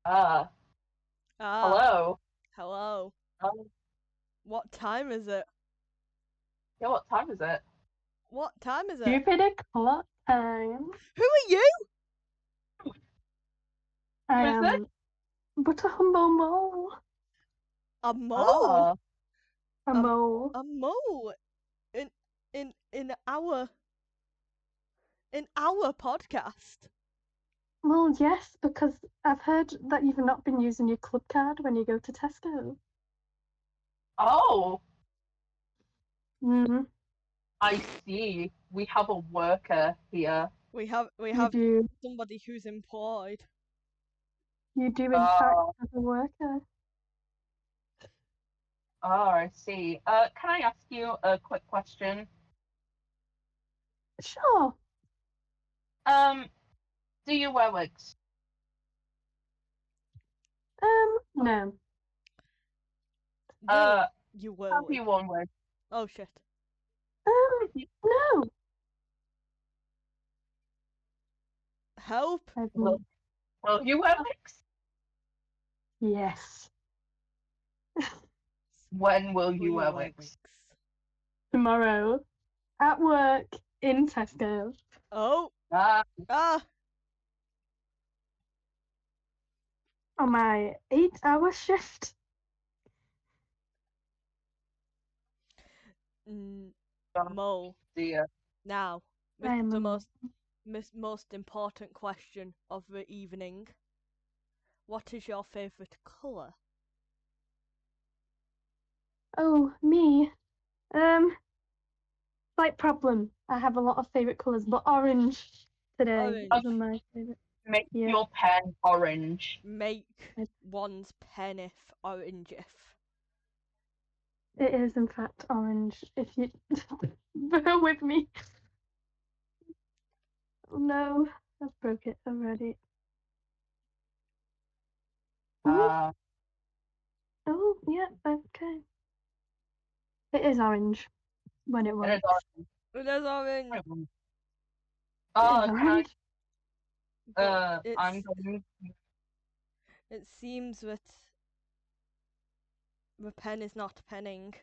Ah, Ah, hello. hello. Um, What time is it? yeah, what time is it? What time is it? Stupid o'clock time. Who are you? Who I is it? am but a humble mole. A mole? Ah, A A, mole. a mole in in our podcast. Well, yes, because I've heard that you've not been using your club card when you go to Tesco. oh, Mm, I see. We have a worker here. We you have do. somebody who's employed. You do, in fact, Ah, have a worker. I see. Can I ask you a quick question? Sure. Um, do you wear wigs? No. Uh, You will. have you worn wigs? Oh shit. No. Help. I've Will, will you wear wigs? Yes. When will Will you wear wear wigs? Tomorrow. At work in Tesco. Oh. Ah, Ah. On my 8-hour shift. Mole. dear. Now, I am the a mole. most important question of the evening. What is your favourite colour? Oh, me. Slight problem. I have a lot of favorite colours, but orange today Orange. is my favorite. Make Yeah. your pen orange. Make one's penif orangef. It is, in fact, orange. If you bear with me. Oh, no, I've broke it already. Ooh. Ah, Oh, yeah, okay. It is orange when it it is works. orange. It is orange. It is Can orange. But I'm going. it seems that the pen is not penning.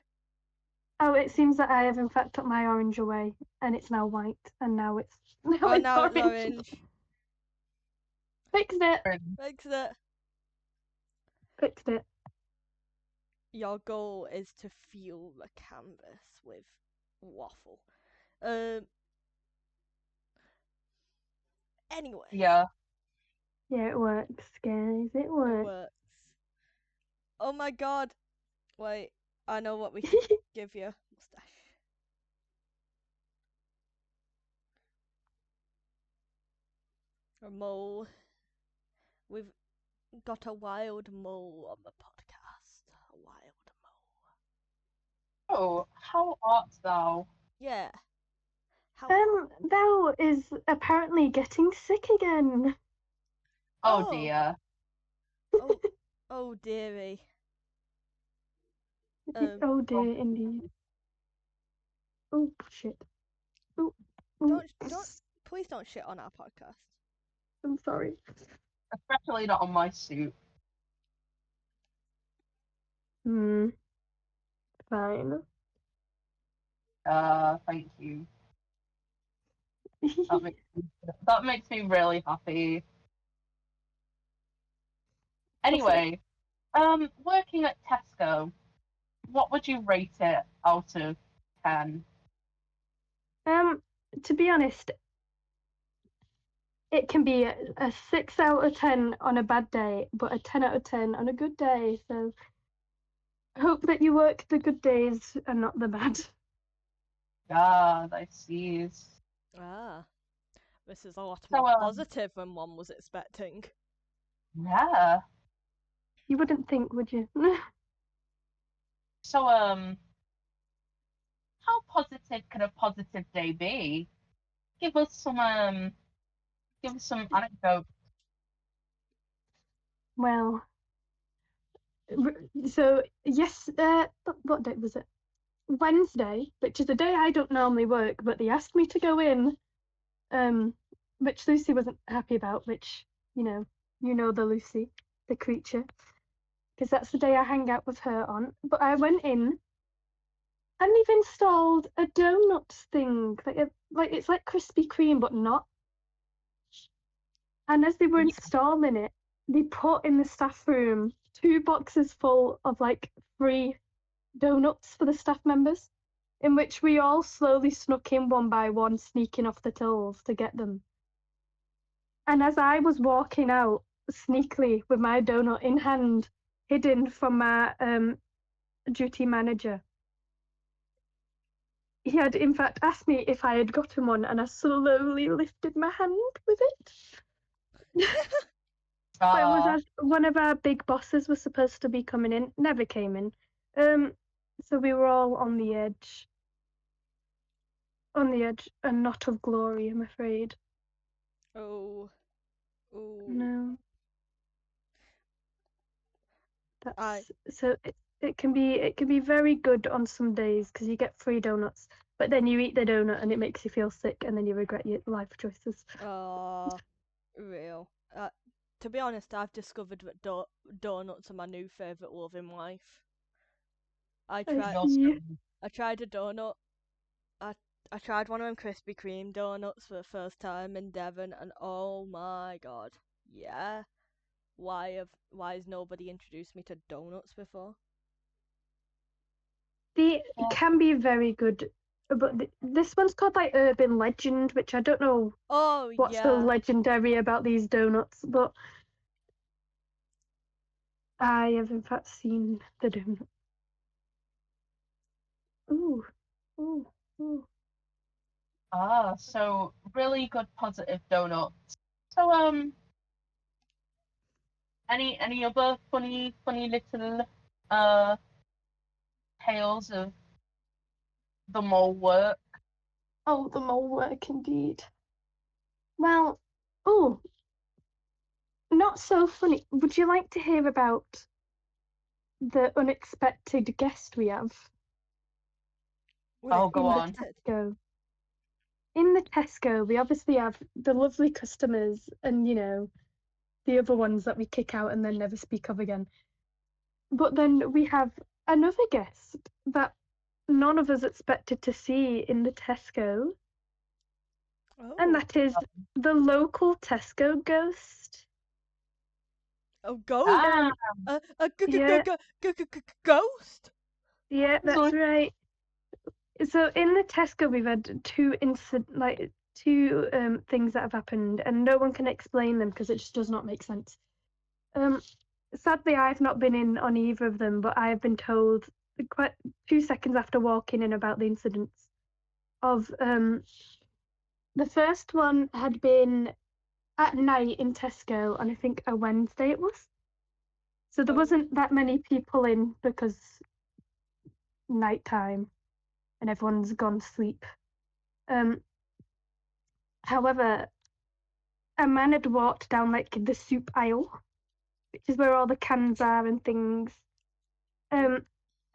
Oh, it seems that I have, in fact, put my orange away, and it's now white, and now it's Now orange. it's orange. Fixed it. Fix it. Fixed it. Your goal is to fill the canvas with waffle. Anyway. Yeah. Yeah, it works, guys. It It works. works. Oh my god. Wait, I know what we can give you. Mustache. A mole. We've got a wild mole on the podcast. A wild mole. Oh, how art thou? Yeah. How Thou is apparently getting sick again. Oh dear. Oh dearie. Oh dear, indeed. Oh shit. Oh. Please don't shit on our podcast. I'm sorry. Especially not on my suit. Fine. Thank you. That makes me really happy. Anyway, working at Tesco, what would you rate it out of 10? To be honest, it can be a 6 out of 10 on a bad day, but a 10 out of 10 on a good day. So hope that you work the good days and not the bad. God, I see. Ah. This is a lot So, more positive than one was expecting. Yeah. You wouldn't think, would you? So, how positive could a positive day be? Give us some anecdotes. Well, so yes, what day was it? Wednesday, which is a day I don't normally work, but they asked me to go in, which Lucy wasn't happy about, which, you know the Lucy. the creature, because that's the day I hang out with her on. But I went in and they've installed a donuts thing, like it's like Krispy Kreme but not. And as they were Yeah. installing it, they put in the staff room 2 boxes full of like free donuts for the staff members, in which we all slowly snuck in one by one, sneaking off the tills to get them. And as I was walking out sneakily with my donut in hand, hidden from my duty manager, he had in fact asked me if I had gotten one, and I slowly lifted my hand with it. But it was as one of our big bosses was supposed to be coming in, never came in. So we were all on the edge, and not of glory, I'm afraid. Oh. Oh. No. Aye. So it can be very good on some days because you get free donuts, but then you eat the donut and it makes you feel sick, and then you regret your life choices. Oh. Real. To be honest, I've discovered that donuts are my new favourite love in life. I tried Yeah. I tried a donut. I tried one of them Krispy Kreme donuts for the first time in Devon, and oh my god, yeah. Why has nobody introduced me to donuts before? They can be very good, but this one's called like Urban Legend, which I don't know Oh what's so yeah. legendary about these donuts, but I have in fact seen the donut. Ooh, ooh, ooh. So really good positive donuts. So any other funny little tales of the mole work? Oh, the mole work indeed. Well, oh, not so funny. Would you like to hear about the unexpected guest we have Oh, go in on. the Tesco? In the Tesco, we obviously have the lovely customers and, the other ones that we kick out and then never speak of again. But then we have another guest that none of us expected to see in the Tesco, and Oh. that is the local Tesco ghost. Oh, ghost. Ah, A Yeah. ghost. Yeah, that's Sorry. right. So in the Tesco, we've had two things that have happened, and no one can explain them because it just does not make sense. Sadly, I've not been in on either of them, but I have been told quite 2 seconds after walking in about the incidents of the first one had been at night in Tesco, and I think a Wednesday it was. So there Oh. wasn't that many people in because nighttime and everyone's gone to sleep. However, a man had walked down like the soup aisle, which is where all the cans are and things. And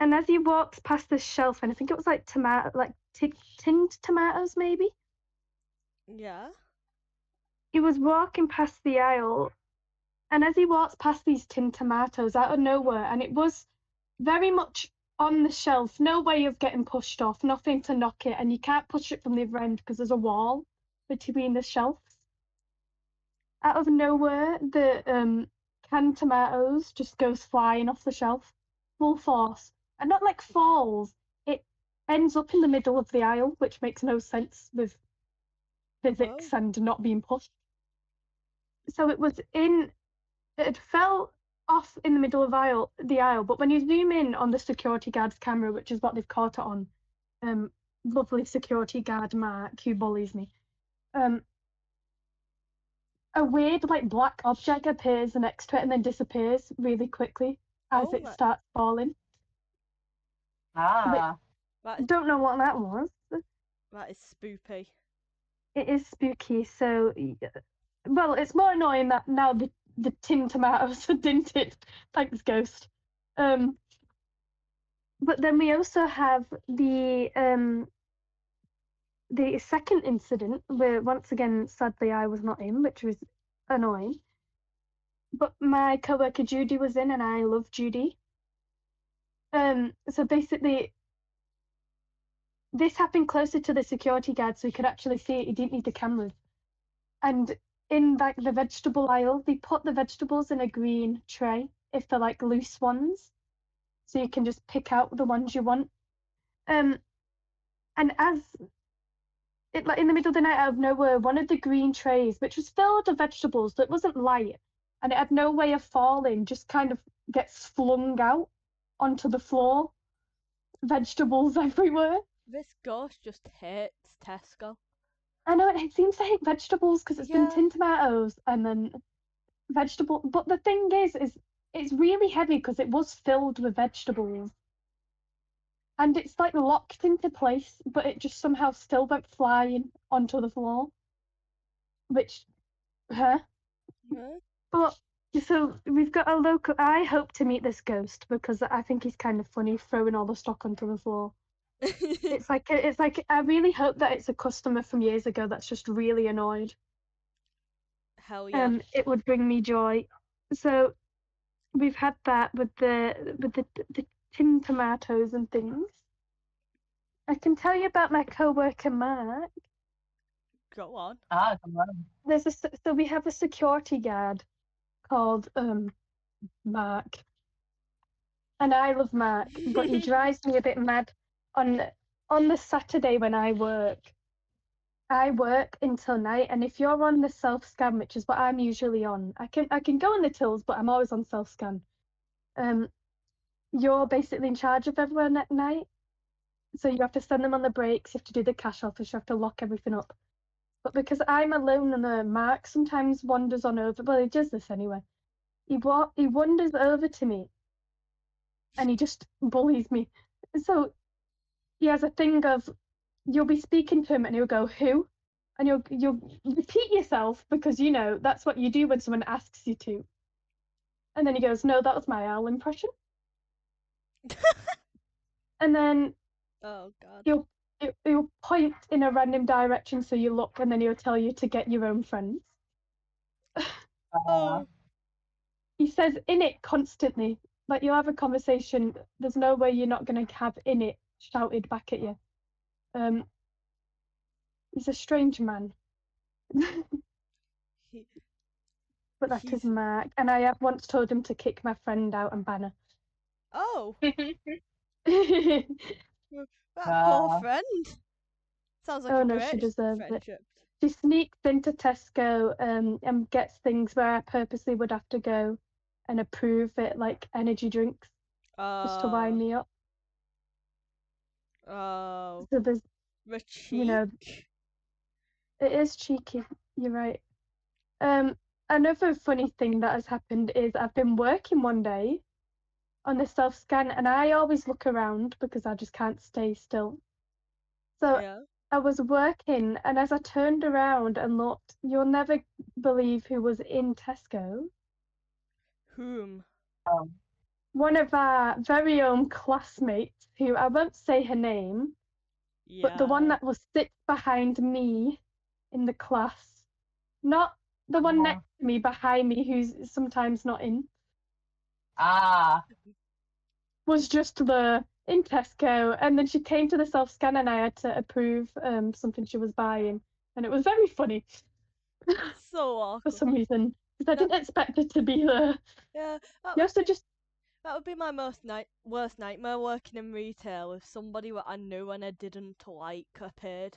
as he walks past the shelf, and I think it was like tinned tomatoes, maybe. Yeah. He was walking past the aisle, and as he walks past these tinned tomatoes out of nowhere, and it was very much on the shelf, no way of getting pushed off, nothing to knock it, and you can't push it from the other end because there's a wall between the shelves. Out of nowhere, the canned tomatoes just goes flying off the shelf, full force, and not like falls. It ends up in the middle of the aisle, which makes no sense with physics and not being pushed. So it had fell off in the middle of the aisle, but when you zoom in on the security guard's camera, which is what they've caught it on, lovely security guard Mark, who bullies me, a weird like black object appears next to it and then disappears really quickly as it starts falling. Ah. I don't know what that was. That is spooky. It is spooky, so well, it's more annoying that now the tin tomatoes are dinted. Thanks, ghost. But then we also have the second incident where once again, sadly, I was not in, which was annoying. but my coworker Judy was in, and I love Judy. So basically, this happened closer to the security guard, so he could actually see it. He didn't need the cameras. And in like the vegetable aisle, they put the vegetables in a green tray if they're like loose ones, so you can just pick out the ones you want. And as it like in the middle of the night, out of nowhere, one of the green trays, which was filled with vegetables that wasn't light, and it had no way of falling, just kind of gets flung out onto the floor. Vegetables everywhere. This ghost just hates Tesco. I know it seems to hate vegetables because it's been Yeah. tin tomatoes and then vegetable. But the thing is it's really heavy because it was filled with vegetables, and it's like locked into place, but it just somehow still went flying onto the floor. Which, huh? Huh? But so we've got a local. I hope to meet this ghost because I think he's kind of funny throwing all the stock onto the floor. It's like I really hope that it's a customer from years ago that's just really annoyed. Hell yeah. It would bring me joy. So we've had that with the tin tomatoes and things. I can tell you about my coworker Mark. Go on. Ah, come on. So we have a security guard called Mark, and I love Mark, but he drives me a bit mad. On the Saturday when I work until night, and if you're on the self-scan, which is what I'm usually on, I can go on the tills, but I'm always on self-scan. You're basically in charge of everyone at night, so you have to send them on the breaks, you have to do the cash office, you have to lock everything up. But because I'm alone and Mark sometimes wanders on over, well, he does this anyway. He wanders over to me, and he just bullies me. So he has a thing of, you'll be speaking to him and he'll go, who? And you'll repeat yourself because you know that's what you do when someone asks you to. And then he goes, no, that was my owl impression. And then Oh god. he'll point in a random direction so you look, and then he'll tell you to get your own friends. Oh. He says in it constantly. Like you'll have a conversation, there's no way you're not gonna have in it shouted back at you. He's a strange man. He- But that is He's- Mark, and I have once told him to kick my friend out and ban Oh, her. that Ah. poor friend. Sounds like Oh a no, she great deserves it. friendship. She sneaks into Tesco and gets things where I purposely would have to go and approve it, like energy drinks, just to wind me up. Oh, So there's, the cheek. you know, it is cheeky. You're right. Another funny thing that has happened is I've been working one day on the self-scan, and I always look around because I just can't stay still. So Yeah. I was working, and as I turned around and looked, you'll never believe who was in Tesco. Whom? One of our very own classmates, who I won't say her name, but the one that was sits behind me in the class, not the one next to me behind me, who's sometimes not in, was just in Tesco, and then she came to the self-scan and I had to approve something she was buying, and it was very funny So for awkward. some reason because I didn't expect her to be there. Yeah, You also just that would be my worst nightmare, working in retail with somebody that I knew and I didn't like appeared.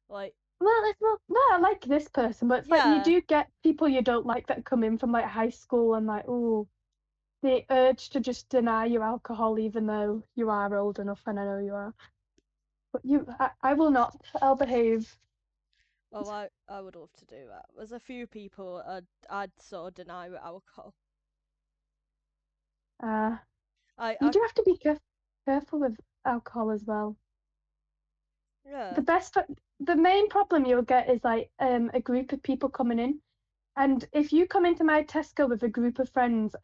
Like, well, I like this person, but it's like Yeah. you do get people you don't like that come in from like high school and like, oh, the urge to just deny you alcohol even though you are old enough, and I know you are. But I will not. I'll behave. oh, I would love to do that. There's a few people I'd sort of deny with alcohol. You I do have to be careful with alcohol as well. yeah. The main problem you'll get is like a group of people coming in, and if you come into my Tesco with a group of friends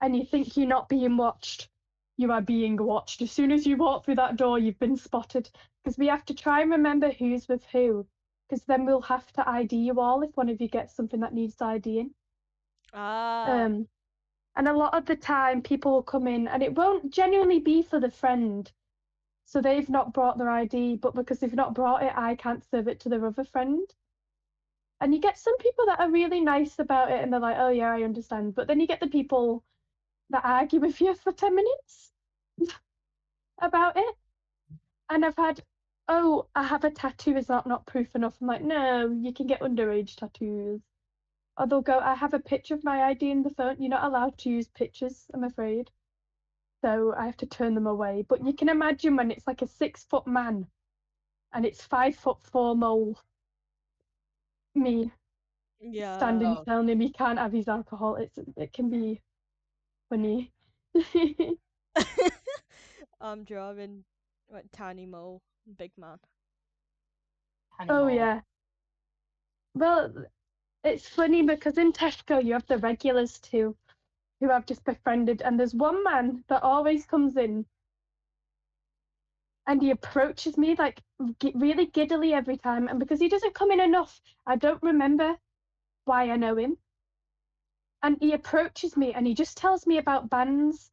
and you think you're not being watched, you are being watched. As soon as you walk through that door, you've been spotted, because we have to try and remember who's with who, because then we'll have to ID you all if one of you gets something that needs IDing. Ah. And a lot of the time people will come in and it won't genuinely be for the friend. So they've not brought their ID, but because they've not brought it, I can't serve it to their other friend. And you get some people that are really nice about it and they're like, oh yeah, I understand. But then you get the people that argue with you for 10 minutes about it. And I've had, oh, I have a tattoo, is that not proof enough? I'm like, no, you can get underage tattoos. Or they'll go, I have a picture of my ID in the phone. You're not allowed to use pictures, I'm afraid. So I have to turn them away. But you can imagine when it's like a 6-foot man and it's 5'4" mole, me Yeah. standing telling him he can't have his alcohol. It can be funny. I'm drawing like tiny mole, big man. Oh Animal. yeah. Well, it's funny because in Tesco you have the regulars too, who I've just befriended, and there's one man that always comes in and he approaches me like really giddily every time, and because he doesn't come in enough, I don't remember why I know him. And he approaches me and he just tells me about bands,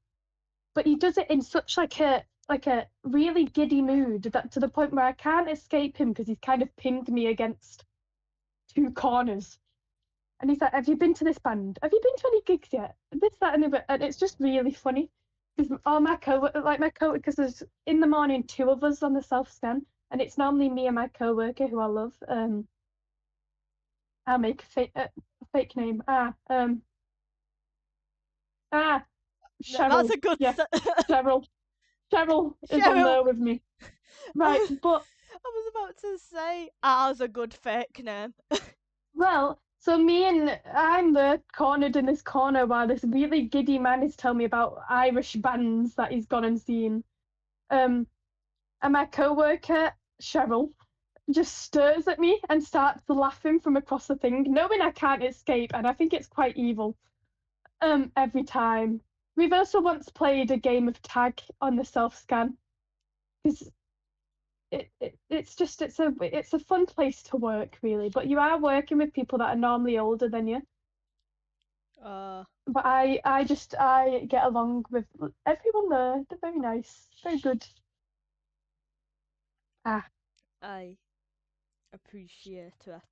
but he does it in such like a really giddy mood that to the point where I can't escape him because he's kind of pinned me against 2 corners. And he's like, have you been to this band? Have you been to any gigs yet? This, that, and the other. And it's just really funny. Because all my co-workers, there's in the morning 2 of us on the self-scan, and it's normally me and my co-worker who I love. I'll make a fake name. Cheryl. That's a good. Yeah, Cheryl. Cheryl is on Cheryl. there with me. Right, but I was about to say, ours a good fake name. well, so I'm cornered in this corner while this really giddy man is telling me about Irish bands that he's gone and seen. And my co-worker, Cheryl, just stares at me and starts laughing from across the thing, knowing I can't escape, and I think it's quite evil. Every time. We've also once played a game of tag on the self-scan. Because it's a fun place to work, really, but you are working with people that are normally older than you. But I get along with everyone there. They're very nice, very good. I appreciate that.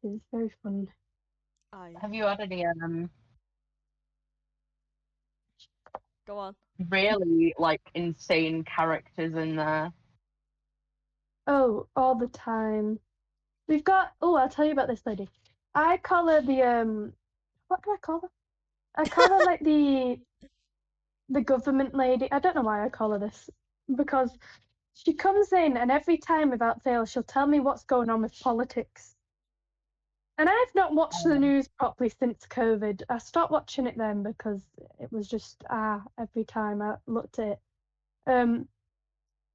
It's very fun. Have you had any Go on. really like insane characters in there? Oh, all the time. We've got. Oh, I'll tell you about this lady. I call her the What do I call her? I call her like the government lady. I don't know why I call her this, because she comes in and every time without fail she'll tell me what's going on with politics. And I've not watched the news properly since COVID. I stopped watching it then because it was just every time I looked at it.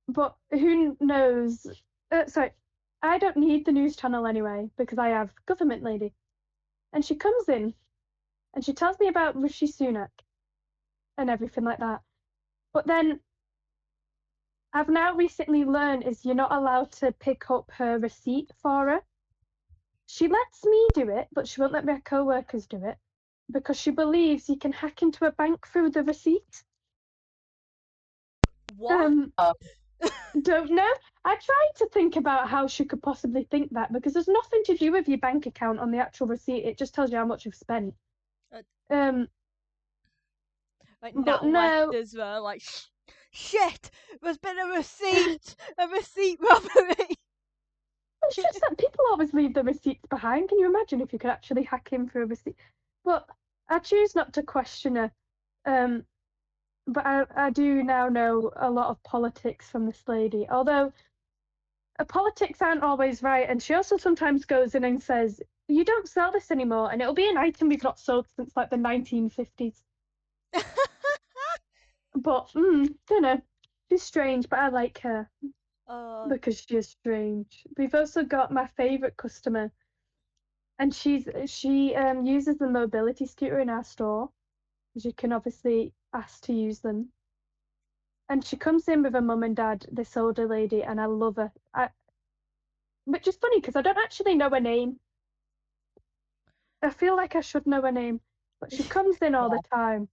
But who knows? Sorry, I don't need the news channel anyway because I have government lady, and she comes in and she tells me about Rishi Sunak and everything like that. But then I've now recently learned is you're not allowed to pick up her receipt for her. She lets me do it, but she won't let my co-workers do it because she believes you can hack into a bank through the receipt. What? Don't know. I tried to think about how she could possibly think that because there's nothing to do with your bank account on the actual receipt. It just tells you how much you've spent. Like but Nat no. West as well. Like shit. There's been a receipt robbery. It's just that people always leave the receipts behind. Can you imagine if you could actually hack in through a receipt? But I choose not to question her. But I do now know a lot of politics from this lady. Although politics aren't always right, and she also sometimes goes in and says, "You don't sell this anymore," and it'll be an item we've not sold since like the 1950s. But don't know. She's strange, but I like her. Because she is strange. We've also got my favourite customer, and she uses the mobility scooter in our store, because you can obviously ask to use them. And she comes in with her mum and dad, this older lady, and I love her. Which is funny because I don't actually know her name. I feel like I should know her name, but she comes in all the time,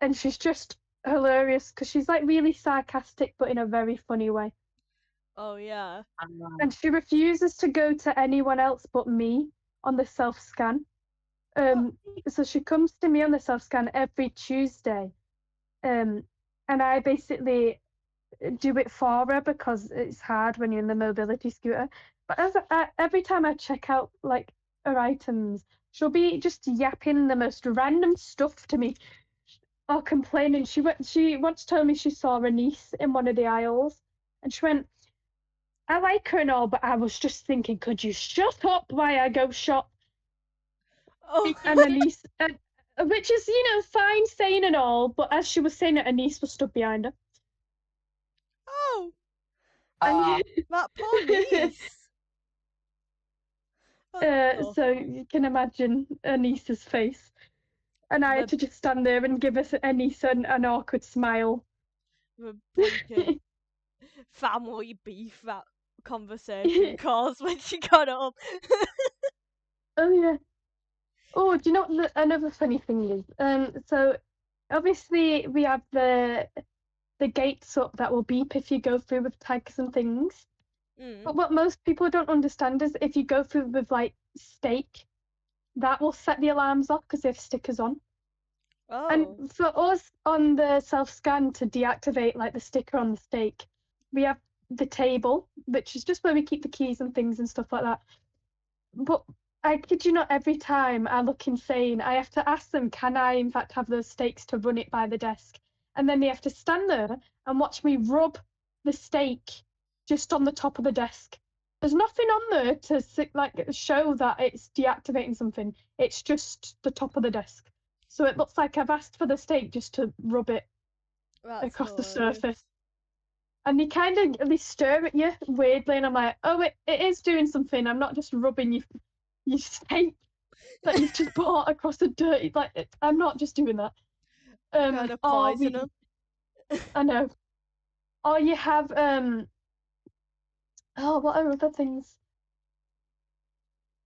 and she's just hilarious because she's like really sarcastic, but in a very funny way. Oh yeah. And she refuses to go to anyone else but me on the self scan. So she comes to me on the self scan every Tuesday, and I basically do it for her because it's hard when you're in the mobility scooter. But every time I check out like her items, she'll be just yapping the most random stuff to me or complaining. She once told me she saw her niece in one of the aisles, and she went, "I like her and all, but I was just thinking, could you shut up while I go shop?" Oh. And her niece, which is fine saying and all, but as she was saying it, her niece was stood behind her. Oh, And that poor niece. That's so so funny. you can imagine her niece's face. And I had to just stand there and give her niece an awkward smile. The bunch of family beef that conversation caused when she got up. Oh yeah. Oh, do you know what another funny thing is? So obviously we have the gates up that will beep if you go through with tags and things. But what most people don't understand is if you go through with like stake, that will set the alarms off because they have stickers on. Oh. And for us on the self scan to deactivate like the sticker on the stake, we have the table, which is just where we keep the keys and things and stuff like that. But I kid you not, every time I look insane, I have to ask them, can I in fact have those stakes to run it by the desk? And then they have to stand there and watch me rub the stake just on the top of the desk. There's nothing on there to show that it's deactivating something. It's just the top of the desk. So it looks like I've asked for the stake just to rub it across the surface. And they stare at you weirdly, and I'm like, oh, it is doing something. I'm not just rubbing your stake that you've just bought across the dirty. I'm not just doing that. Kind of poison I know. Or you have oh, what are other things?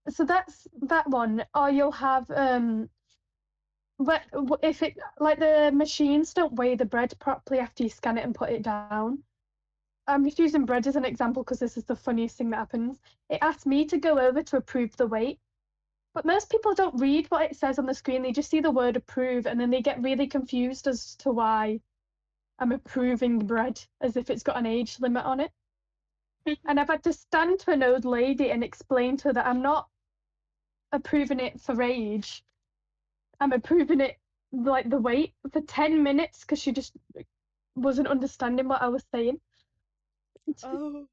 So that's that one. Or you'll have if it like the machines don't weigh the bread properly after you scan it and put it down. I'm just using bread as an example because this is the funniest thing that happens. It asks me to go over to approve the weight, but most people don't read what it says on the screen. They just see the word approve and then they get really confused as to why I'm approving bread as if it's got an age limit on it. And I've had to stand to an old lady and explain to her that I'm not approving it for age. I'm approving it like the weight for 10 minutes because she just wasn't understanding what I was saying. Oh.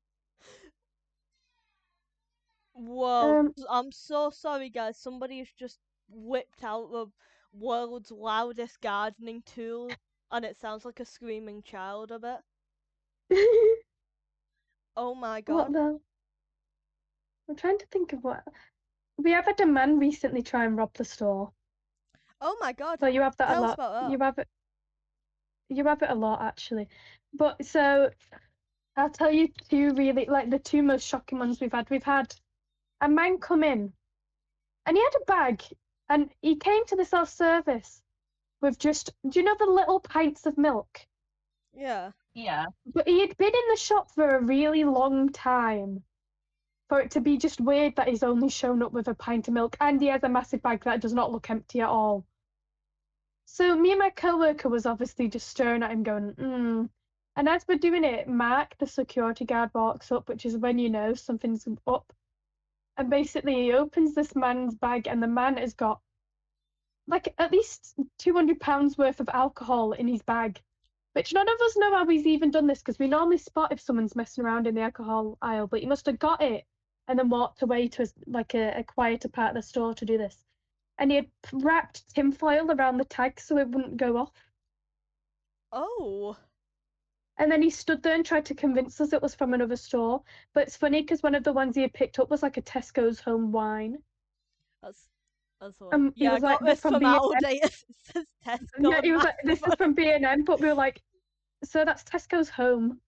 Whoa. I'm so sorry, guys. Somebody has just whipped out the world's loudest gardening tool, and it sounds like a screaming child a bit. Oh my god. What the? I'm trying to think of what. We have had a man recently try and rob the store. Oh my god. So you have that Tell a us lot. about that. You have it a lot actually. But so I'll tell you two really the two most shocking ones we've had. We've had a man come in and he had a bag and he came to the self-service with just, do you know the little pints of milk? Yeah. Yeah. But he had been in the shop for a really long time for it to be just weird that he's only shown up with a pint of milk and he has a massive bag that does not look empty at all. So me and my co-worker was obviously just staring at him going, And as we're doing it, Mark, the security guard, walks up, which is when you know something's up. And basically he opens this man's bag and the man has got like at least £200 worth of alcohol in his bag. Which none of us know how he's even done this because we normally spot if someone's messing around in the alcohol aisle, but he must have got it and then walked away to a quieter part of the store to do this. And he had wrapped tinfoil around the tag so it wouldn't go off. Oh. And then he stood there and tried to convince us it was from another store. But it's funny because one of the ones he had picked up was like a Tesco's home wine. That's what. Yeah, I got this from Aldi. It says Tesco. Yeah, he was like, this is from B&M, but we were like, so that's Tesco's home.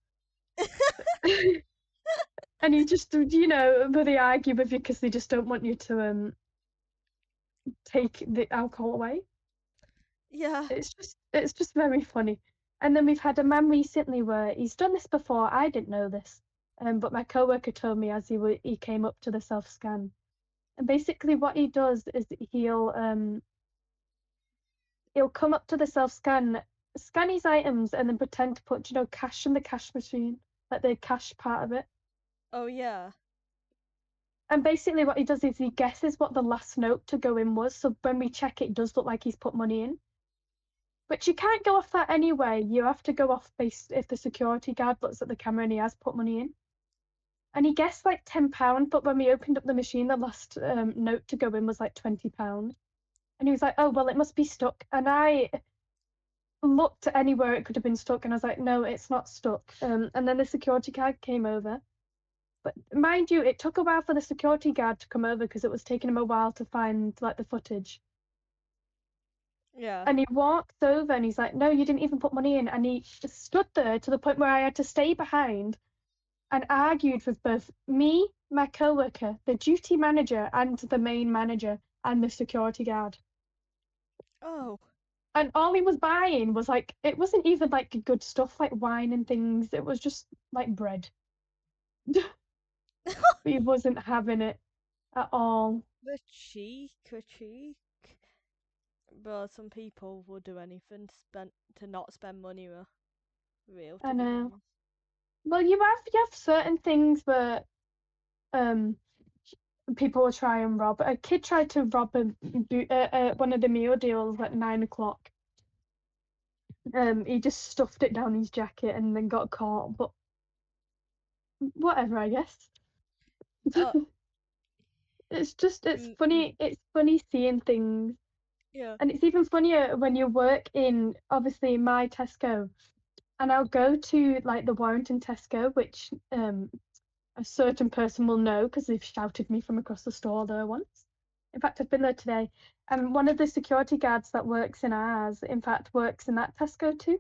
And he just, they argue with you because they just don't want you to take the alcohol away. Yeah. It's just very funny. And then we've had a man recently where he's done this before. I didn't know this, but my coworker told me as he came up to the self scan. And basically, what he does is he'll come up to the self scan, scan his items, and then pretend to put cash in the cash machine, like the cash part of it. Oh yeah. And basically, what he does is he guesses what the last note to go in was. So when we check, it does look like he's put money in. But you can't go off that anyway. You have to go off based if the security guard looks at the camera and he has put money in. And he guessed like £10, but when we opened up the machine, the last note to go in was like £20. And he was like, "Oh well, it must be stuck." And I looked anywhere it could have been stuck, and I was like, "No, it's not stuck." And then the security guard came over. But mind you, it took a while for the security guard to come over because it was taking him a while to find like the footage. Yeah. And he walks over and he's like, "No, you didn't even put money in." And he just stood there to the point where I had to stay behind and argued with both me, my coworker, the duty manager, and the main manager and the security guard. Oh. And all he was buying was like, it wasn't even like good stuff like wine and things. It was just like bread. He wasn't having it at all. The cheek, the cheek. But some people will do anything to not spend money with real. I know. Well, you have certain things where people will try and rob. A kid tried to rob one of the meal deals at 9 o'clock. He just stuffed it down his jacket and then got caught. But whatever, I guess. It's funny. It's funny seeing things. Yeah. And it's even funnier when you work in, obviously, my Tesco, and I'll go to like the Warrington Tesco, which a certain person will know because they've shouted me from across the store there once. In fact, I've been there today. And one of the security guards that works in ours, in fact, works in that Tesco too.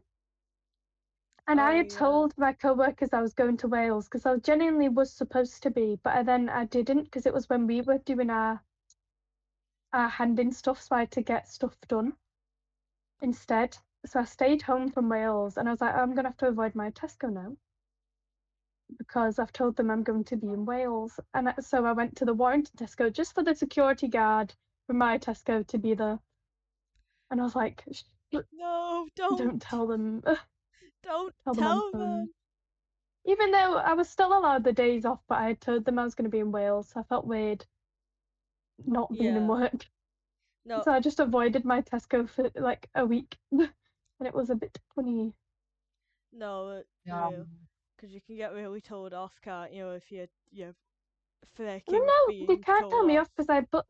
And I had told my co-workers I was going to Wales because I genuinely was supposed to be, but then I didn't because it was when we were doing our handing stuff, so I had to get stuff done instead. So I stayed home from Wales and I was like, I'm going to have to avoid my Tesco now because I've told them I'm going to be in Wales. And so I went to the Warrington Tesco just for the security guard from my Tesco to be there. And I was like, no, don't tell them. Don't tell them. Even though I was still allowed the days off, but I had told them I was going to be in Wales, so I felt weird not being in work. No. So I just avoided my Tesco for like a week, and it was a bit funny. No, because you can get really told off, can't you? If you're faking. No, they can't tell me off because I book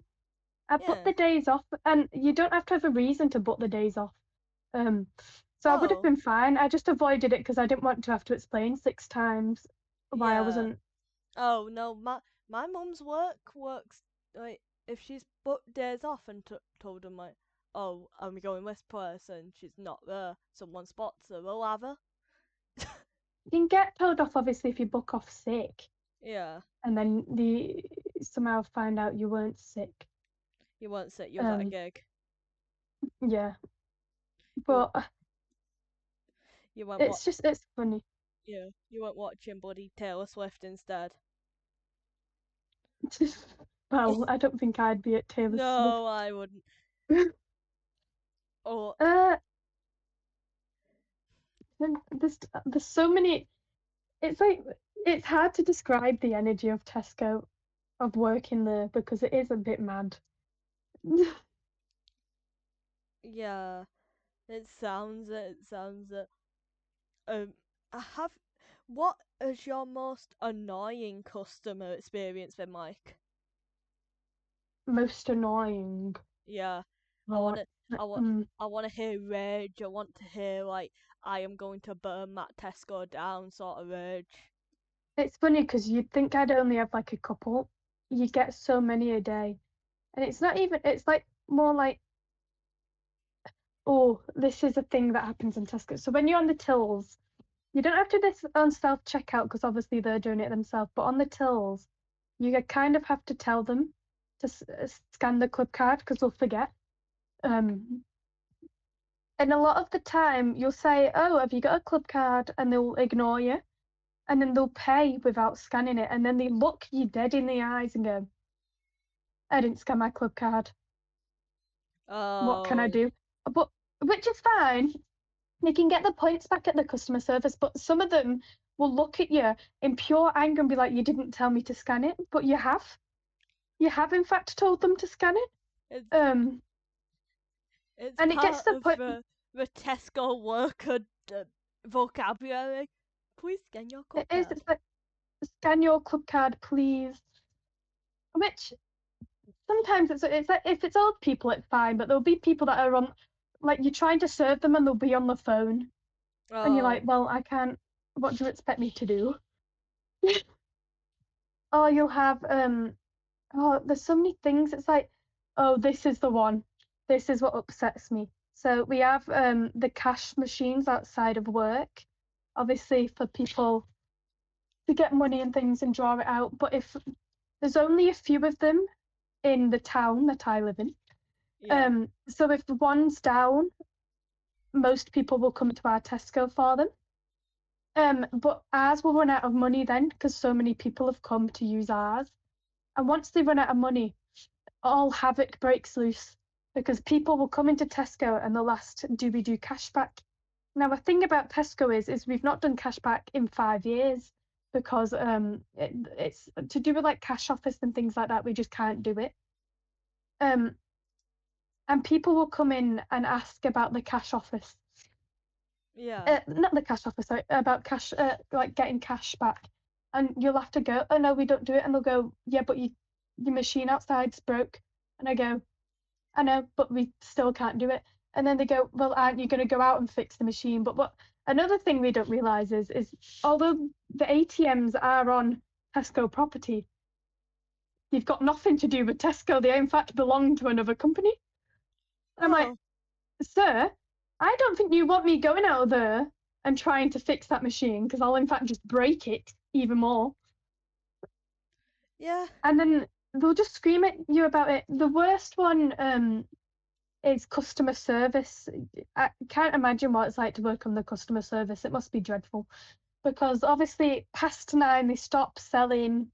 the days off, and you don't have to have a reason to book the days off. So I would have been fine. I just avoided it because I didn't want to have to explain 6 times why I wasn't. Oh no, my mum's works like if she's booked days off and told them like, oh, I'm going this place and she's not there, someone spots her, we'll have her. You can get told off obviously if you book off sick. Yeah. And then they somehow find out you weren't sick. You weren't sick, you was at a gig. Yeah. But it's funny. Yeah, you weren't watching bloody Taylor Swift instead. Well, I don't think I'd be at Taylor Swift. No, I wouldn't. There's so many. It's like it's hard to describe the energy of Tesco, of working there because it is a bit mad. Yeah, it sounds it. What is your most annoying customer experience been like? Most annoying. Yeah. I want to hear rage. I want to hear like I am going to burn that Tesco down sort of rage. It's funny because you'd think I'd only have like a couple. You get so many a day, and it's not even. It's like more like, oh, this is a thing that happens in Tesco. So when you're on the tills, you don't have to do this on self checkout because obviously they're doing it themselves. But on the tills, you kind of have to tell them to scan the club card because they'll forget. And a lot of the time you'll say, "Oh, have you got a club card?" and they'll ignore you, and then they'll pay without scanning it, and then they look you dead in the eyes and go, "I didn't scan my club card. What can I Oh, do?" But which is fine. They can get the points back at the customer service, but some of them will look at you in pure anger and be like, "You didn't tell me to scan it," but you have. You have in fact told them to scan it. it's Um, it's and it gets part to the of point. the Tesco worker vocabulary. Please scan your club It is. card. It's like, scan your club card, please. Which sometimes it's like if it's old people, it's fine, but there'll be people that are on, like you're trying to serve them and they'll be on the phone, and you're like, Oh, well, I can't. What do you expect me to do? Or you'll have oh, there's so many things. It's like, oh, this is the one. This is what upsets me. So we have the cash machines outside of work, obviously for people to get money and things and draw it out. But if there's only a few of them in the town that I live in, yeah. so if one's down, most people will come to our Tesco for them. But ours will run out of money then because so many people have come to use ours. And once they run out of money, all havoc breaks loose because people will come into Tesco and they'll ask, do we do cashback? Now, the thing about Tesco is we've not done cashback in 5 years because it's to do with like cash office and things like that. We just can't do it. And people will come in and ask about the cash office. Yeah. Not the cash office, sorry, about cash, like getting cash back. And you'll have to go, "Oh no, we don't do it." And they'll go, "Yeah, but your machine outside's broke." And I go, "I know, but we still can't do it." And then they go, "Well, aren't you going to go out and fix the machine?" But what another thing we don't realise is although the ATMs are on Tesco property, you've got nothing to do with Tesco. They in fact belong to another company. And I'm like, Oh, "Sir, I don't think you want me going out there and trying to fix that machine because I'll in fact just break it even more." yeah. And then they'll just scream at you about it. The worst one is customer service. I can't imagine what it's like to work on the customer service. It must be dreadful because obviously past 9 they stop selling.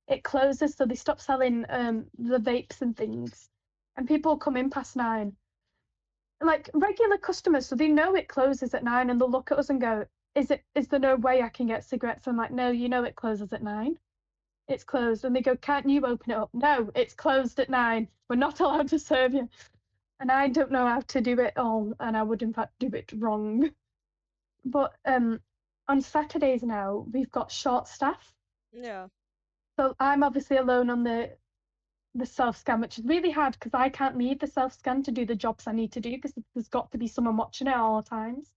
It closes, so they stop selling the vapes and things, and people come in past 9, like regular customers, so they know it closes at 9, and they'll look at us and go, is there no way I can get cigarettes? I'm like, no, you know it closes at 9. It's closed. And they go, can't you open it up? No, it's closed at 9. We're not allowed to serve you. And I don't know how to do it all, and I would in fact do it wrong. But on Saturdays now we've got short staff, Yeah. so I'm obviously alone on the self scan, which is really hard because I can't leave the self scan to do the jobs I need to do because there's got to be someone watching it at all times,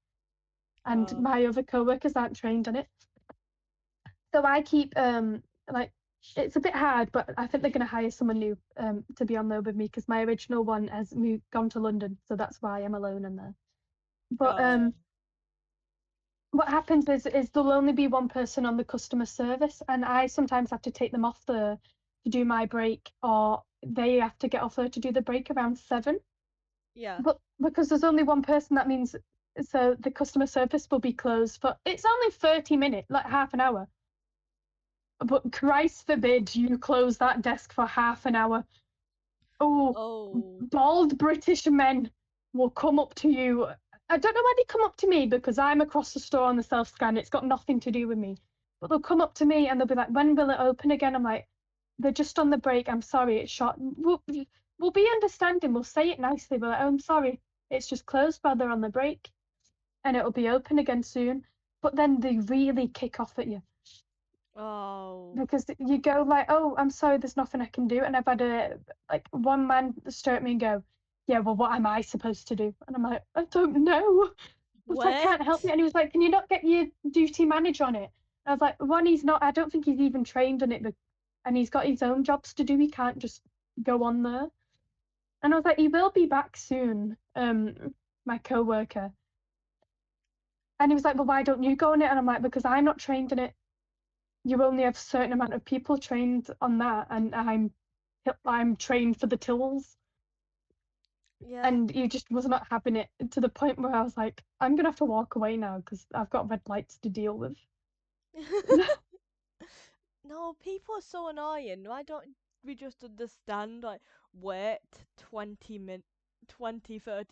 and Oh, my other co-workers aren't trained on it. So I keep like it's a bit hard, but I think they're going to hire someone new to be on there with me because my original one has gone to London, so that's why I'm alone in there. But oh, what happens is there'll only be one person on the customer service, and I sometimes have to take them off there to do my break, or they have to get off there to do the break around 7. yeah. But because there's only one person, that means so the customer service will be closed for it's only 30 minutes, like half an hour. But Christ forbid you close that desk for half an hour. Oh, Oh, bald British men will come up to you. I don't know why they come up to me because I'm across the store on the self scan. It's got nothing to do with me. But they'll come up to me and they'll be like, "When will it open again?" I'm like, "They're just on the break. I'm sorry, it's short." We'll be understanding. We'll say it nicely. But like, "Oh, I'm sorry, it's just closed while they're on the break, and it'll be open again soon." But then they really kick off at you oh. because you go like, "Oh, I'm sorry, there's nothing I can do." And I've had one man stare at me and go, "Yeah, well, what am I supposed to do?" And I'm like, "I don't know." I What? can't help you. And he was like, "Can you not get your duty manager on it?" And I was like, "One, he's not. I don't think he's even trained on it, and he's got his own jobs to do. He can't just go on there." And I was like, "He will be back soon." My co-worker, and he was like, "Well, why don't you go on it?" And I'm like, "Because I'm not trained in it. You only have a certain amount of people trained on that, and I'm I'm trained for the tills, Yeah. and he just was not having it to the point where I was like, I'm gonna have to walk away now because I've got red lights to deal with. No, people are so annoying. Why don't we just understand, like, wait 30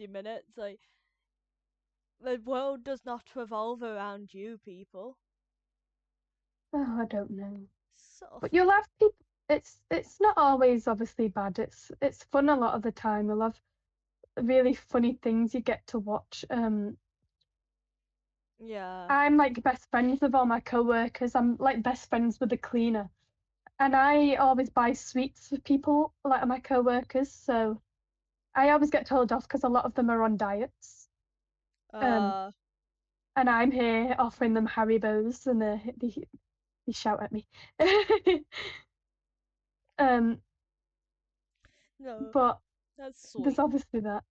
minutes? Like, the world does not revolve around you, people. Oh, I don't know. So But you'll have people. It's not always obviously bad. It's fun a lot of the time. You'll have really funny things you get to watch. yeah. I'm like best friends with all my co-workers. I'm like best friends with the cleaner. And I always buy sweets for people, like my co-workers. So I always get told off because a lot of them are on diets. Uh, And I'm here offering them Haribos, and they shout at me. um, no, but that's there's sweet. obviously that.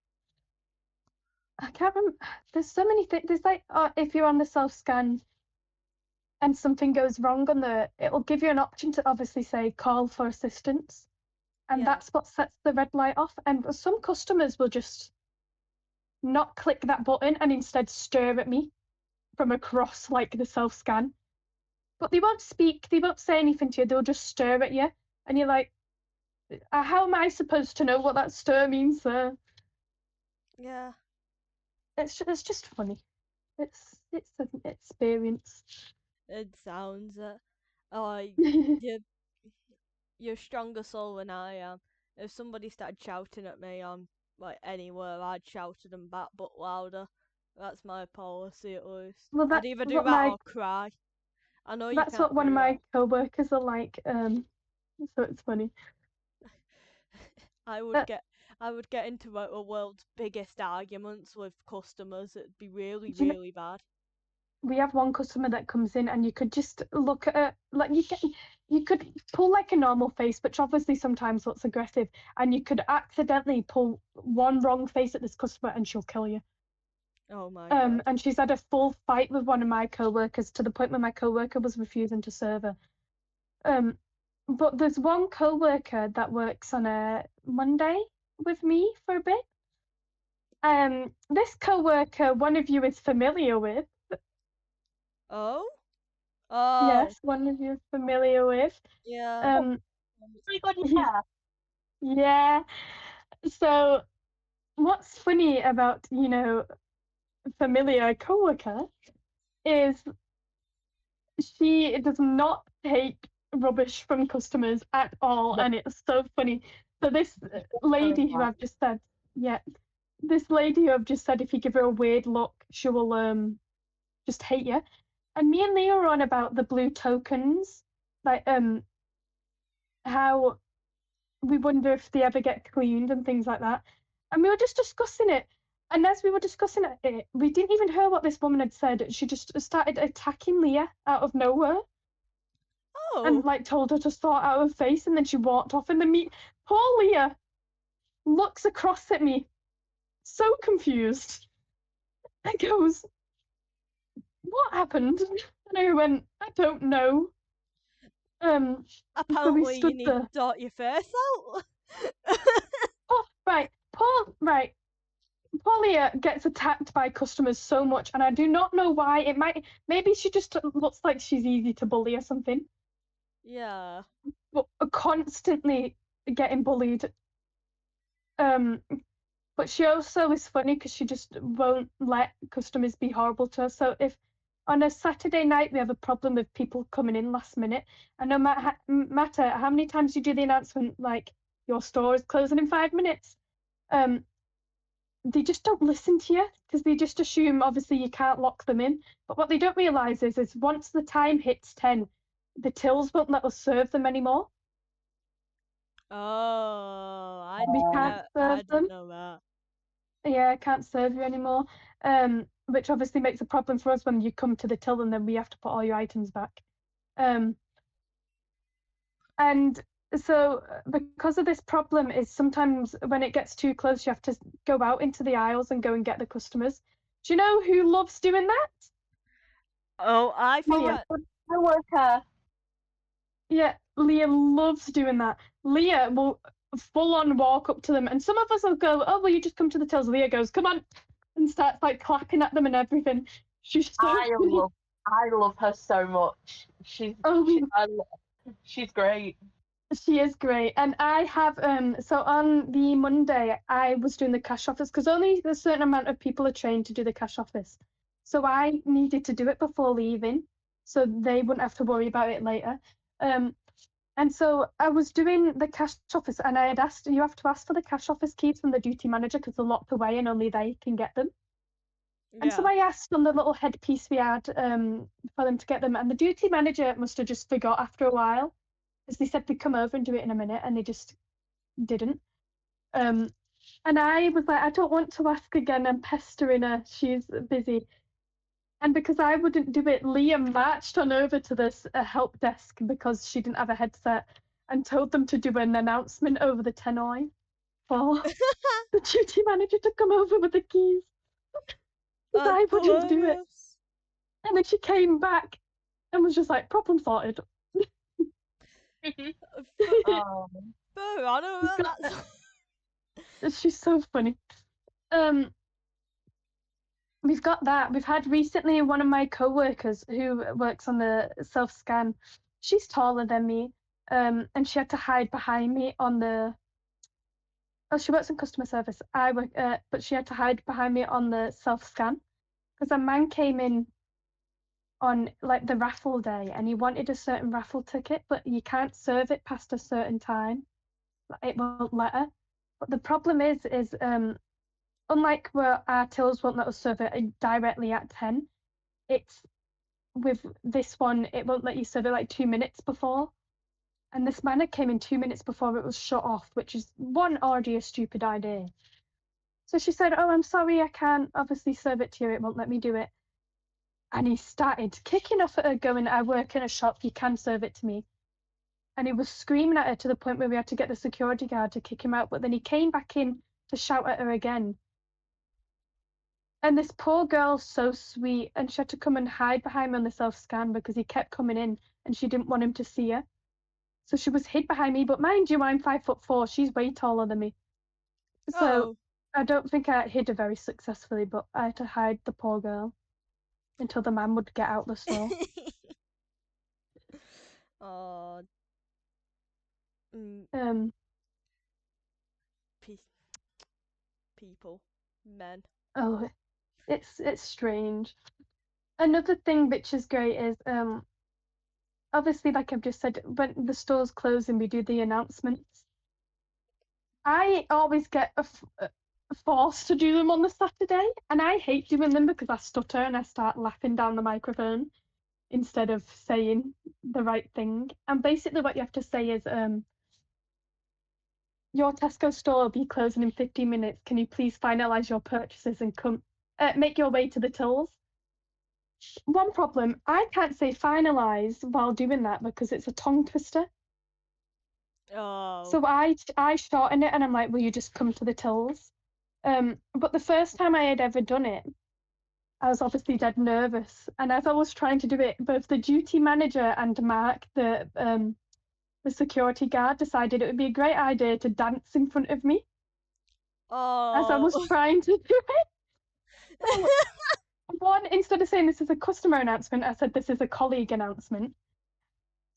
I can't remember. There's so many things. There's like, if you're on the self scan and something goes wrong on it'll give you an option to obviously say call for assistance, and Yeah. that's what sets the red light off. And some customers will just not click that button and instead stare at me from across like the self scan. But they won't speak. They won't say anything to you. They'll just stare at you, and you're like, how am I supposed to know what that stare means, sir? Yeah. It's just funny. It's an experience. It sounds like you're stronger soul than I am. If somebody started shouting at me on like anywhere, I'd shout at them back but louder. That's my policy at least. Well, I'd either do what that or cry. I know you that's can't what one do of my that. co-workers are like. So it's funny. I Uh, would get into like the world's biggest arguments with customers. It'd be really, do you know, really bad. we have one customer that comes in, and you could just look at her, like you could pull like a normal face, which obviously sometimes looks aggressive, and you could accidentally pull one wrong face at this customer, and she'll kill you. Oh my god. And she's had a full fight with one of my co-workers to the point where my co-worker was refusing to serve her. But there's one co-worker that works on a Monday with me for a bit. This co-worker, one of you is familiar with. Oh? Oh. Yes, one of you is familiar with. Yeah. Oh my god, yeah. Yeah. So what's funny about, familiar co-worker is she does not take rubbish from customers at all, No. and it's so funny. So this lady who I've just said, yeah, this lady who I've just said, if you give her a weird look, she will just hate you. And me and Leah are on about the blue tokens, like how we wonder if they ever get cleaned and things like that. And we were just discussing it. And as we were discussing it, we didn't even hear what this woman had said. She just started attacking Leah out of nowhere and Oh. like told her to sort out her face, and then she walked off. And then poor Leah looks across at me, so confused, and goes, "What happened?" And I went, "I don't know." So we Apparently you stood need there. to sort your face out. Oh, right, Poor Leah gets attacked by customers so much, and I do not know why. Maybe she just looks like she's easy to bully or something. Yeah. But constantly getting bullied. But she also is funny because she just won't let customers be horrible to her. So if on a Saturday night we have a problem with people coming in last minute, and no matter how many times you do the announcement, like your store is closing in 5 minutes, they just don't listen to you because they just assume obviously you can't lock them in. But what they don't realise is once the time hits 10, the tills won't let us serve them anymore. Oh, We can't I serve them. didn't know that. Yeah, I can't serve you anymore. Which obviously makes a problem for us when you come to the till and then we have to put all your items back. And so because of this problem is sometimes when it gets too close, you have to go out into the aisles and go and get the customers. Do you know who loves doing that? Oh, I think Leah. My worker. Yeah, Leah loves doing that. Leah will full on walk up to them, and some of us will go, "Oh, will you just come to the tills?" Leah goes, "Come on," and starts like clapping at them and everything. She's so funny. I love her so much. Oh, She's great. she is great. And I have so on the Monday I was doing the cash office because only a certain amount of people are trained to do the cash office. So I needed to do it before leaving so they wouldn't have to worry about it later. And so I was doing the cash office and I had asked, you have to ask for the cash office keys from the duty manager because they're locked away and only they can get them. And so Yeah. I asked on the little headpiece we had for them to get them, and the duty manager must have just forgot after a while, because they said they'd come over and do it in a minute, and they just didn't. And I was like, I don't want to ask again. I'm pestering her. She's busy. And because I wouldn't do it, Leah marched on over to this help desk because she didn't have a headset and told them to do an announcement over the tannoy for the duty manager to come over with the keys. Because I wouldn't do it. Hilarious. And then she came back and was just like, problem sorted. Oh, Veronica, that's She's so funny. We've got that. We've had recently one of my co-workers who works on the self-scan. She's taller than me, and she had to hide behind me on the. Oh, she works in customer service. I work, but she had to hide behind me on the self-scan because a man came in on like the raffle day and he wanted a certain raffle ticket, but you can't serve it past a certain time. It won't let her. But the problem is unlike where our tills won't let us serve it directly at 10, it's with this one, it won't let you serve it like 2 minutes before. And this man came in 2 minutes before it was shut off, which is one already a stupid idea. So she said, "Oh, I'm sorry, I can't obviously serve it to you, it won't let me do it." And he started kicking off at her, going, "I work in a shop, you can serve it to me." And he was screaming at her to the point where we had to get the security guard to kick him out. But then he came back in to shout at her again. And this poor girl's so sweet, and she had to come and hide behind me on the self-scan because he kept coming in and she didn't want him to see her. So she was hid behind me, but mind you, I'm 5'4", she's way taller than me. So I don't think I hid her very successfully, but I had to hide the poor girl until the man would get out the store. Oh. People, men. Oh, it's strange. Another thing which is great is obviously, like I've just said, when the stores close and we do the announcements, I always get forced to do them on the Saturday, and I hate doing them because I stutter and I start laughing down the microphone instead of saying the right thing. And basically what you have to say is, your Tesco store will be closing in 15 minutes. Can you please finalize your purchases and come make your way to the tills? One problem, I can't say finalize while doing that because it's a tongue twister. Oh. So I shorten it and I'm like, will you just come to the tills? But the first time I had ever done it, I was obviously dead nervous. And as I was trying to do it, both the duty manager and Mark, the security guard, decided it would be a great idea to dance in front of me as I was trying to do it. So, one, instead of saying this is a customer announcement, I said this is a colleague announcement.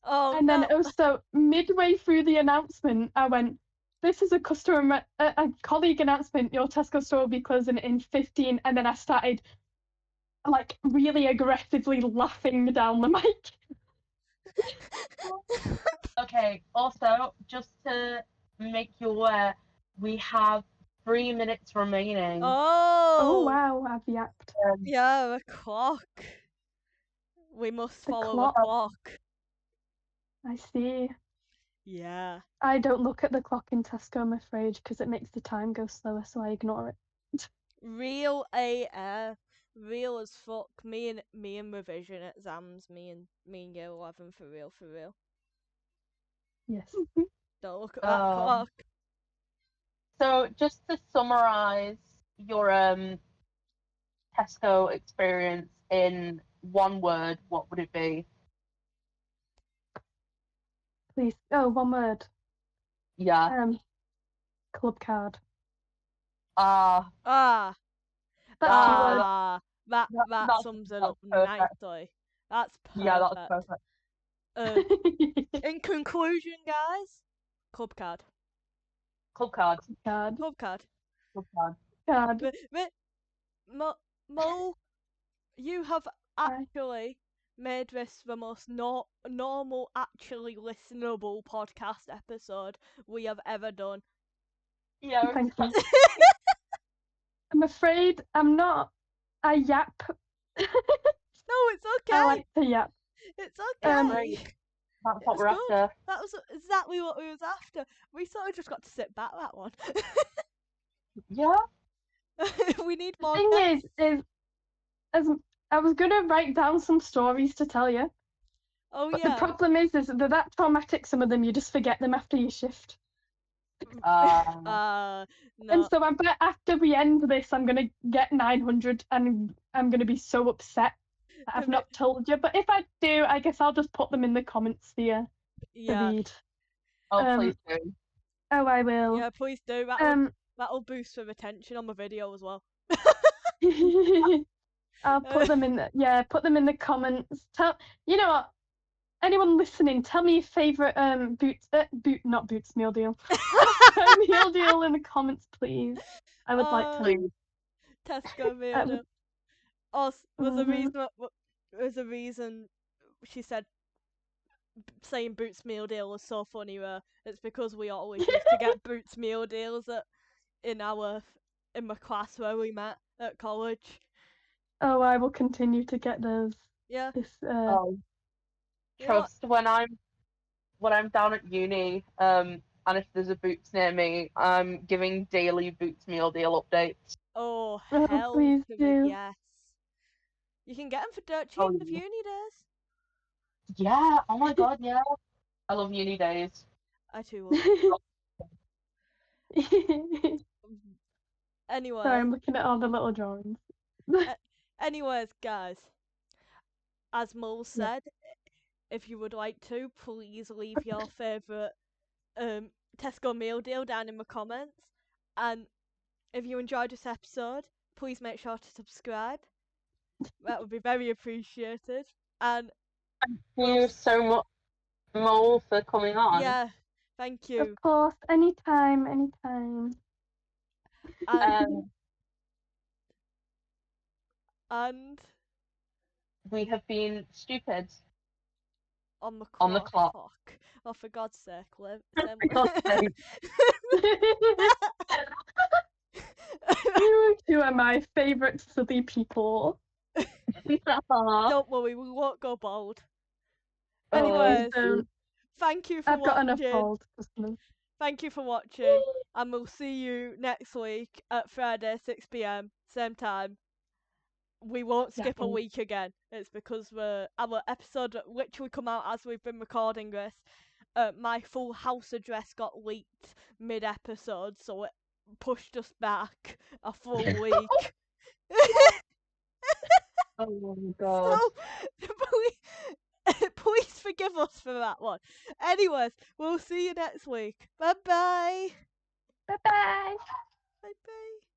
Oh, and no. then also midway through the announcement, I went, "This is a colleague announcement. Your Tesco store will be closing in 15." And then I started like really aggressively laughing down the mic. Okay, also, just to make you aware, we have 3 minutes remaining. Oh wow, I've yapped. Yeah, the clock. We must follow the clock. I see. Yeah. I don't look at the clock in Tesco, I'm afraid, because it makes the time go slower, so I ignore it. Real AF. Real as fuck. Me and revision exams. Me and year 11 for real. Yes. Don't look at that clock. So just to summarize your Tesco experience in one word, what would it be? Please. Oh, one word. Yeah. Club card. Ah, Ah, That's Ah, the word. that that's- sums it that's up perfect. nicely. That's yeah, that's perfect. perfect. In conclusion, guys, club card. Club card. Card. Club card. Club card. Card. Mo, you have Aye. actually made this the most normal, actually listenable podcast episode we have ever done. Yeah. Thank you. I'm afraid I'm not a yap. No, it's okay. I like to yap. It's okay. Right. That's what It's we're good. after. That was exactly what we was after. We sort of just got to sit back that one. Yeah. We need The more thing guests. is, as I was gonna write down some stories to tell you, Oh but yeah. the problem is they're that traumatic. Some of them you just forget them after your shift. No. And so I bet after we end this, I'm gonna get 900, and I'm gonna be so upset that I've not told you. But if I do, I guess I'll just put them in the comments here to Yeah. read. Oh, please do. Oh, I will. Yeah, please do. That'll boost the retention on the video as well. I'll put them in. Put them in the comments. You know what? Anyone listening, tell me your favourite not Boots meal deal. Meal deal in the comments, please. I would like to. Please. Tesco meal deal. Also, there's a reason she said saying Boots meal deal was so funny. It's because we always used to get Boots meal deals in my class where we met at college. Oh, I will continue to get those. Yeah. Oh. You know what? Trust when I'm down at uni, and if there's a Boots near me, I'm giving daily Boots meal deal updates. Oh, Oh, hell please to do. the yes. You can get them for dirt cheap Oh, with yeah. uni days. Yeah. Oh my god. Yeah. I love uni days. I too love. Anyway. Sorry, I'm looking at all the little drawings. Anyways, guys, as Mole Yeah. said, if you would like to, please leave your favourite Tesco meal deal down in the comments. And if you enjoyed this episode, please make sure to subscribe. That would be very appreciated. And Thank you so much, Mole, for coming on. yeah, thank you. Of course, anytime. And we have been stupid. on the On the clock. Oh, for God's sake, Liv. For God's sake. You two are my favourite silly people. Don't worry, we won't go bald. Oh, Anyways, don't. thank you for I've got enough watching. bald customers. Thank you for watching, and we'll see you next week at Friday 6 p.m. same time. We won't skip a week again. It's because our episode literally come out as we've been recording this. My full house address got leaked mid-episode, so it pushed us back a full week. Oh my god. So, please forgive us for that one. Anyways, we'll see you next week. Bye-bye. Bye-bye. Bye-bye.